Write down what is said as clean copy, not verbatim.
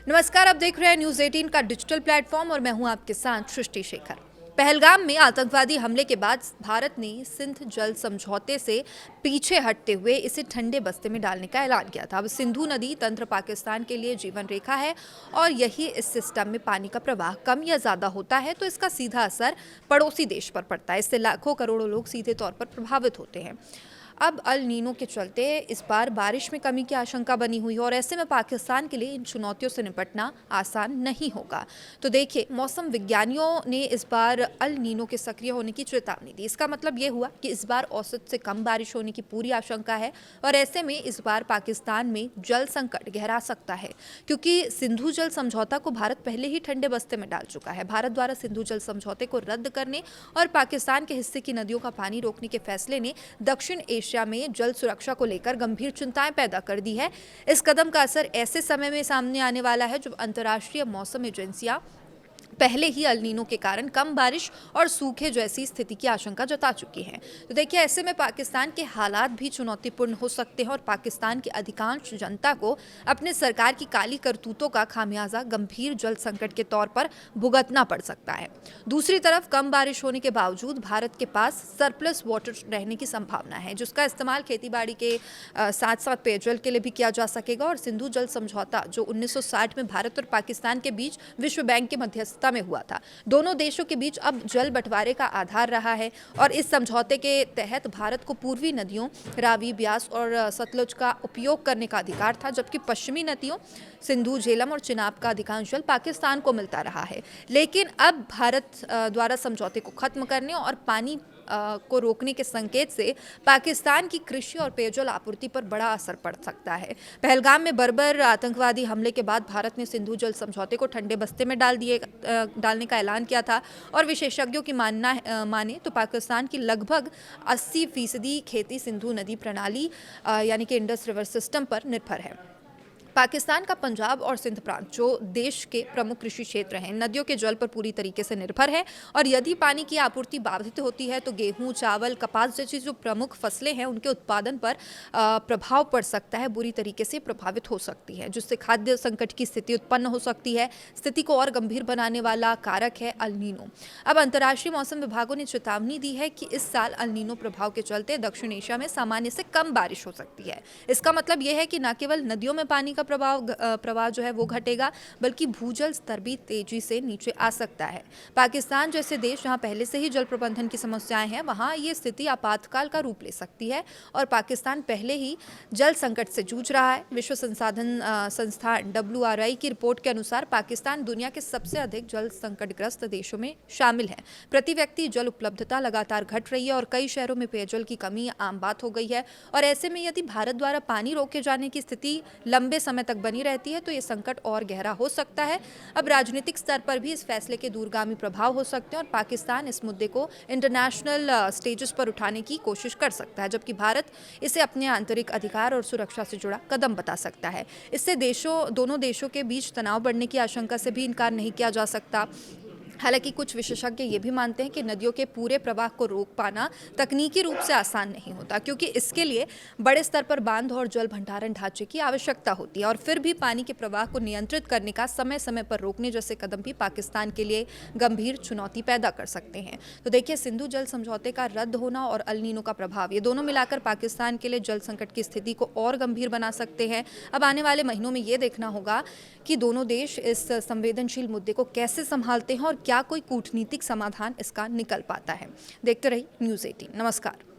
नमस्कार, आप देख रहे हैं न्यूज़ 18 का डिजिटल प्लेटफॉर्म और मैं हूं आपके साथ सृष्टि शेखर। पहलगाम में आतंकवादी हमले के बाद भारत ने सिंध जल समझौते से पीछे हटते हुए इसे ठंडे बस्ते में डालने का ऐलान किया था। अब सिंधु नदी तंत्र पाकिस्तान के लिए जीवन रेखा है और यही इस सिस्टम में पानी का प्रवाह कम या ज़्यादा होता है तो इसका सीधा असर पड़ोसी देश पर पड़ता है। इससे लाखों करोड़ों लोग सीधे तौर पर प्रभावित होते हैं। अब अल नीनो के चलते इस बार बारिश में कमी की आशंका बनी हुई है और ऐसे में पाकिस्तान के लिए इन चुनौतियों से निपटना आसान नहीं होगा। तो देखिए, मौसम विज्ञानियों ने इस बार अल नीनो के सक्रिय होने की चेतावनी दी। इसका मतलब ये हुआ कि इस बार औसत से कम बारिश होने की पूरी आशंका है और ऐसे में इस बार पाकिस्तान में जल संकट गहरा सकता है, क्योंकि सिंधु जल समझौता को भारत पहले ही ठंडे बस्ते में डाल चुका है। भारत द्वारा सिंधु जल समझौते को रद्द करने और पाकिस्तान के हिस्से की नदियों का पानी रोकने के फैसले ने दक्षिण एशिया में जल सुरक्षा को लेकर गंभीर चिंताएं पैदा कर दी है। इस कदम का असर ऐसे समय में सामने आने वाला है जब अंतर्राष्ट्रीय मौसम एजेंसियां पहले ही अल नीनो के कारण कम बारिश और सूखे जैसी स्थिति की आशंका जता चुकी हैं। तो देखिए, ऐसे में पाकिस्तान के हालात भी चुनौतीपूर्ण हो सकते हैं और पाकिस्तान की अधिकांश जनता को अपने सरकार की काली करतूतों का खामियाजा गंभीर जल संकट के तौर पर भुगतना पड़ सकता है। दूसरी तरफ कम बारिश होने के बावजूद भारत के पास सरप्लस वाटर रहने की संभावना है, जिसका इस्तेमाल खेतीबाड़ी के साथ साथ पेयजल के लिए भी किया जा सकेगा। और सिंधु जल समझौता जो 1960 में भारत और पाकिस्तान के बीच विश्व बैंक के मध्यस्थता में हुआ था, दोनों देशों के बीच अब जल बंटवारे का आधार रहा है। और इस समझौते के तहत भारत को पूर्वी नदियों रावी, ब्यास और सतलुज का उपयोग करने का अधिकार था, जबकि पश्चिमी नदियों सिंधु, झेलम और चिनाब का अधिकांश जल पाकिस्तान को मिलता रहा है। लेकिन अब भारत द्वारा समझौते को खत्म करने और पानी को रोकने के संकेत से पाकिस्तान की कृषि और पेयजल आपूर्ति पर बड़ा असर पड़ सकता है। पहलगाम में बर्बर आतंकवादी हमले के बाद भारत ने सिंधु जल समझौते को ठंडे बस्ते में डालने का ऐलान किया था और विशेषज्ञों की माने तो पाकिस्तान की लगभग 80% खेती सिंधु नदी प्रणाली यानी कि इंडस रिवर सिस्टम पर निर्भर है। पाकिस्तान का पंजाब और सिंध प्रांत जो देश के प्रमुख कृषि क्षेत्र हैं, नदियों के जल पर पूरी तरीके से निर्भर है और यदि पानी की आपूर्ति बाधित होती है तो गेहूं, चावल, कपास जैसी जो प्रमुख फसलें हैं उनके उत्पादन पर प्रभाव पड़ सकता है, बुरी तरीके से प्रभावित हो सकती है, जिससे खाद्य संकट की स्थिति उत्पन्न हो सकती है। स्थिति को और गंभीर बनाने वाला कारक है अल नीनो। अब अंतर्राष्ट्रीय मौसम विभागों ने चेतावनी दी है कि इस साल अल नीनो प्रभाव के चलते दक्षिण एशिया में सामान्य से कम बारिश हो सकती है। इसका मतलब यह है कि न केवल नदियों में पानी का प्रवाह जो है वो घटेगा, बल्कि भूजल स्तर भी तेजी से नीचे आ सकता है। पाकिस्तान जैसे देश जहां पहले से ही जल प्रबंधन की समस्याएं हैं, वहां ये स्थिति आपातकाल का रूप ले सकती है और पाकिस्तान पहले ही जल संकट से जूझ रहा है। विश्व संसाधन संस्थान WRI की रिपोर्ट के अनुसार पाकिस्तान दुनिया के सबसे अधिक जल संकटग्रस्त देशों में शामिल है। प्रति व्यक्ति जल उपलब्धता लगातार घट रही है और कई शहरों में पेयजल की कमी आम बात हो गई है। और ऐसे में यदि भारत द्वारा पानी रोके जाने की स्थिति लंबे समय तक बनी रहती है तो ये संकट और गहरा हो सकता है। अब राजनीतिक स्तर पर भी इस फैसले के दूरगामी प्रभाव हो सकते हैं और पाकिस्तान इस मुद्दे को इंटरनेशनल स्टेजेस पर उठाने की कोशिश कर सकता है, जबकि भारत इसे अपने आंतरिक अधिकार और सुरक्षा से जुड़ा कदम बता सकता है। इससे दोनों देशों के बीच तनाव बढ़ने की आशंका से भी इनकार नहीं किया जा सकता। हालांकि कुछ विशेषज्ञ ये भी मानते हैं कि नदियों के पूरे प्रवाह को रोक पाना तकनीकी रूप से आसान नहीं होता, क्योंकि इसके लिए बड़े स्तर पर बांध और जल भंडारण ढांचे की आवश्यकता होती है और फिर भी पानी के प्रवाह को नियंत्रित करने का समय समय पर रोकने जैसे कदम भी पाकिस्तान के लिए गंभीर चुनौती पैदा कर सकते हैं। तो देखिए, सिंधु जल समझौते का रद्द होना और अल नीनो का प्रभाव, ये दोनों मिलाकर पाकिस्तान के लिए जल संकट की स्थिति को और गंभीर बना सकते हैं। अब आने वाले महीनों में ये देखना होगा कि दोनों देश इस संवेदनशील मुद्दे को कैसे संभालते हैं और क्या कोई कूटनीतिक समाधान इसका निकल पाता है। देखते रहिए न्यूज़ 18। नमस्कार।